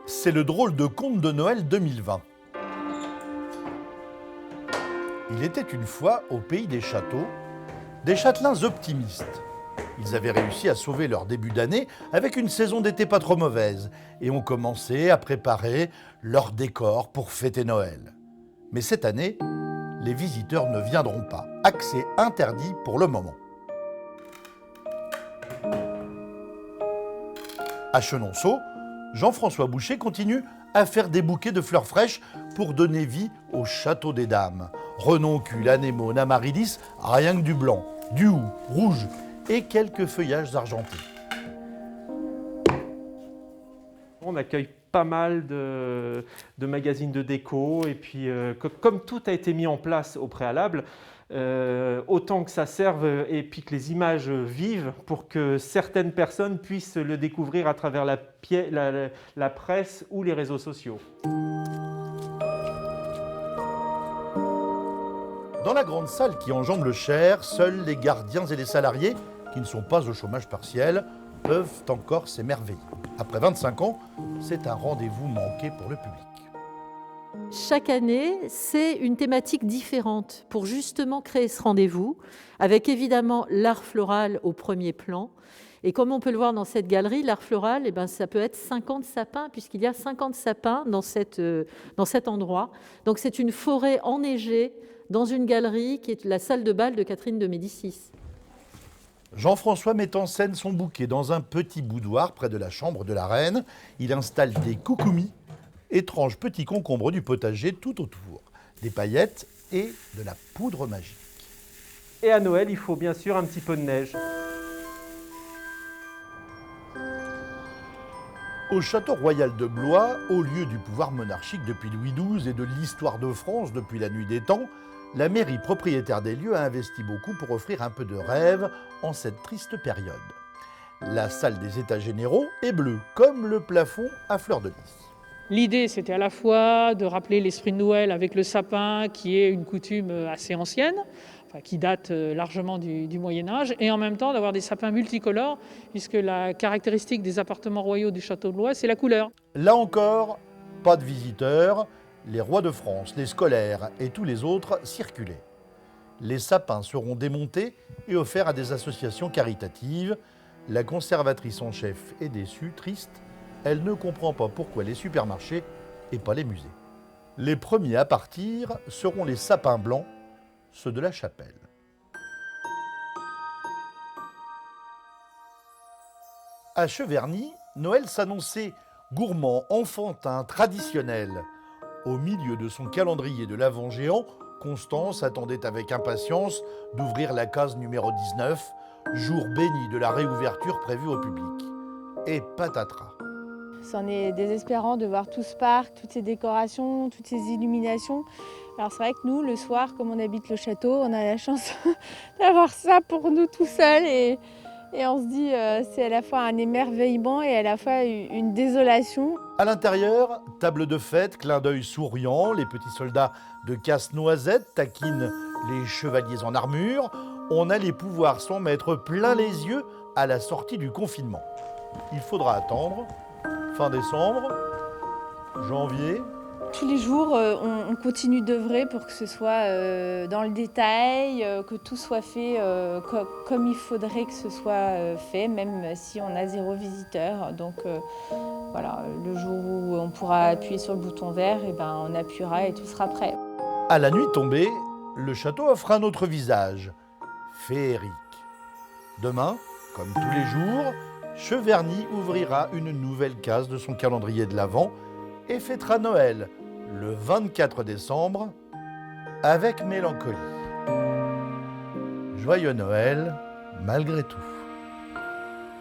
C'est le drôle de conte de Noël 2020. Il était une fois au pays des châteaux, des châtelains optimistes. Ils avaient réussi à sauver leur début d'année avec une saison d'été pas trop mauvaise et ont commencé à préparer leur décor pour fêter Noël. Mais cette année, les visiteurs ne viendront pas. Accès interdit pour le moment. À Chenonceau, Jean-François Boucher continue à faire des bouquets de fleurs fraîches pour donner vie au château des dames. Renoncule, anémone, amaryllis, rien que du blanc, du houx, rouge et quelques feuillages argentés. On accueille pas mal de magazines de déco et puis comme tout a été mis en place au préalable, autant que ça serve et puis que les images vivent pour que certaines personnes puissent le découvrir à travers la presse ou les réseaux sociaux. Dans la grande salle qui enjambe le Cher, seuls les gardiens et les salariés, qui ne sont pas au chômage partiel, peuvent encore s'émerveiller. Après 25 ans, c'est un rendez-vous manqué pour le public. Chaque année, c'est une thématique différente pour justement créer ce rendez-vous, avec évidemment l'art floral au premier plan. Et comme on peut le voir dans cette galerie, l'art floral, ça peut être 50 sapins, puisqu'il y a 50 sapins dans cet endroit. Donc c'est une forêt enneigée dans une galerie qui est la salle de bal de Catherine de Médicis. Jean-François met en scène son bouquet dans un petit boudoir près de la chambre de la reine. Il installe des coucoumis, étranges petits concombres du potager tout autour, des paillettes et de la poudre magique. Et à Noël, il faut bien sûr un petit peu de neige. Au château royal de Blois, au lieu du pouvoir monarchique depuis Louis XII et de l'histoire de France depuis la nuit des temps, la mairie propriétaire des lieux a investi beaucoup pour offrir un peu de rêve en cette triste période. La salle des états généraux est bleue, comme le plafond à fleur de lys. L'idée, c'était à la fois de rappeler l'esprit de Noël avec le sapin, qui est une coutume assez ancienne, qui date largement du Moyen-Âge, et en même temps d'avoir des sapins multicolores, puisque la caractéristique des appartements royaux du château de Blois, c'est la couleur. Là encore, pas de visiteurs, les rois de France, les scolaires et tous les autres circulaient. Les sapins seront démontés et offerts à des associations caritatives. La conservatrice en chef est déçue, triste. Elle ne comprend pas pourquoi les supermarchés et pas les musées. Les premiers à partir seront les sapins blancs, ceux de la chapelle. À Cheverny, Noël s'annonçait gourmand, enfantin, traditionnel. Au milieu de son calendrier de l'Avent géant, Constance attendait avec impatience d'ouvrir la case numéro 19, jour béni de la réouverture prévue au public. Et patatras. C'en est désespérant de voir tout ce parc, toutes ces décorations, toutes ces illuminations. Alors c'est vrai que nous, le soir, comme on habite le château, on a la chance d'avoir ça pour nous tout seuls. Et on se dit c'est à la fois un émerveillement et à la fois une désolation. À l'intérieur, table de fête, clin d'œil souriant, les petits soldats de casse-noisette taquinent les chevaliers en armure. On allait pouvoir s'en mettre plein les yeux à la sortie du confinement. Il faudra attendre fin décembre, janvier. Tous les jours, on continue d'œuvrer pour que ce soit dans le détail, que tout soit fait comme il faudrait que ce soit fait, même si on a 0 visiteur. Donc voilà, le jour où on pourra appuyer sur le bouton vert, on appuiera et tout sera prêt. À la nuit tombée, le château offre un autre visage, féerique. Demain, comme tous les jours, Cheverny ouvrira une nouvelle case de son calendrier de l'Avent et fêtera Noël le 24 décembre avec mélancolie. Joyeux Noël malgré tout.